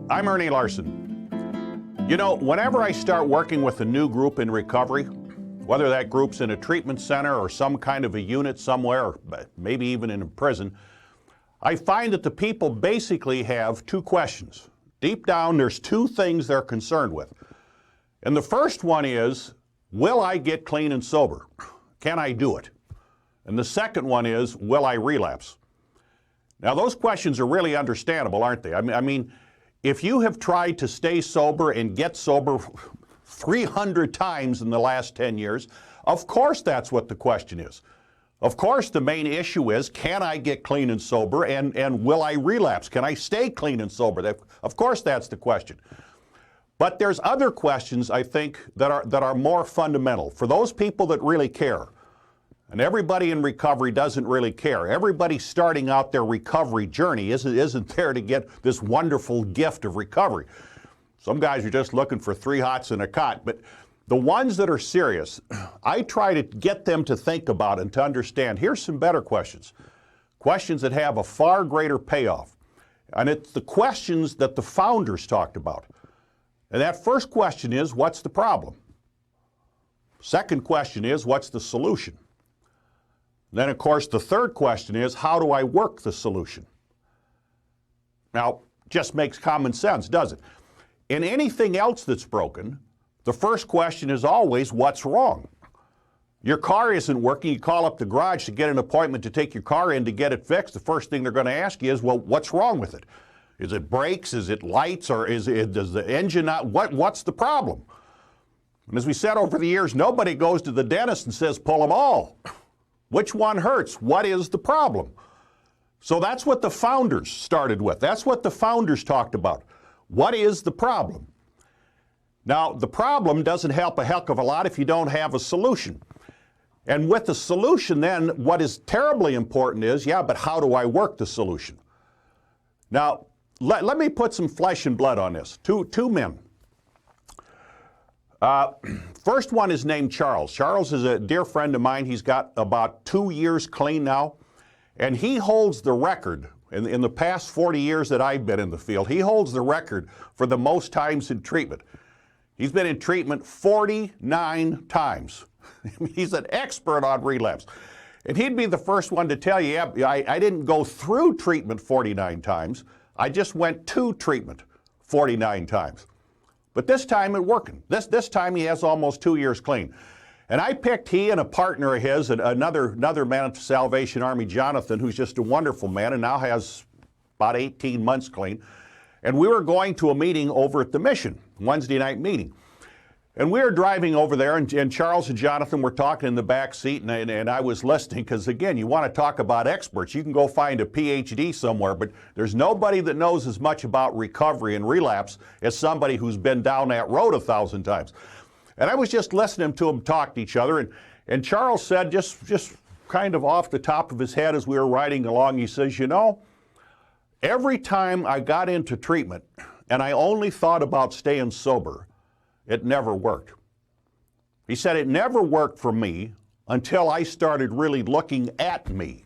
I'm Ernie Larson. You know, whenever I start working with a new group in recovery, whether that group's in a treatment center or some kind of a unit somewhere, or maybe even in a prison, I find that the people basically have two questions. Deep down, there's two things they're concerned with. And the first one is, will I get clean and sober? Can I do it? And the second one is, will I relapse? Now, those questions are really understandable, aren't they? I mean, if you have tried to stay sober and get sober 300 times in the last 10 years, of course that's what the question is. Of course the main issue is, can I get clean and sober, and will I relapse? Can I stay clean and sober? Of course that's the question. But there's other questions, I think, that are more fundamental. For those people that really care, and everybody in recovery doesn't really care. Everybody starting out their recovery journey isn't there to get this wonderful gift of recovery. Some guys are just looking for 3 hots and a cot. But the ones that are serious, I try to get them to think about and to understand. Here's some better questions. Questions that have a far greater payoff. And it's the questions that the founders talked about. And that first question is, what's the problem? Second question is, what's the solution? Then, of course, the third question is, how do I work the solution? Now, just makes common sense, does it? In anything else that's broken, the first question is always, what's wrong? Your car isn't working, you call up the garage to get an appointment to take your car in to get it fixed. The first thing they're going to ask you is, well, what's wrong with it? Is it brakes? Is it lights? Or does the engine not? What's the problem? And as we said over the years, nobody goes to the dentist and says, pull them all. Which one hurts? What is the problem? So that's what the founders started with. That's what the founders talked about. What is the problem? Now, the problem doesn't help a heck of a lot if you don't have a solution. And with the solution then, what is terribly important is, yeah, but how do I work the solution? Now, let me put some flesh and blood on this. Two men. First one is named Charles. Charles is a dear friend of mine. He's got about 2 years clean now, and he holds the record. In the past 40 years that I've been in the field, he holds the record for the most times in treatment. He's been in treatment 49 times. He's an expert on relapse. And he'd be the first one to tell you, yeah, I didn't go through treatment 49 times. I just went to treatment 49 times. But this time it's working. This time he has almost 2 years clean. And I picked he and a partner of his, another man at the Salvation Army, Jonathan, who's just a wonderful man and now has about 18 months clean. And we were going to a meeting over at the Mission, Wednesday night meeting. And we were driving over there, and Charles and Jonathan were talking in the back seat, and I was listening, because again, you want to talk about experts. You can go find a PhD somewhere, but there's nobody that knows as much about recovery and relapse as somebody who's been down that road 1,000 times. And I was just listening to them talk to each other, and Charles said, just kind of off the top of his head as we were riding along, he says, you know, every time I got into treatment and I only thought about staying sober, it never worked. He said it never worked for me until I started really looking at me.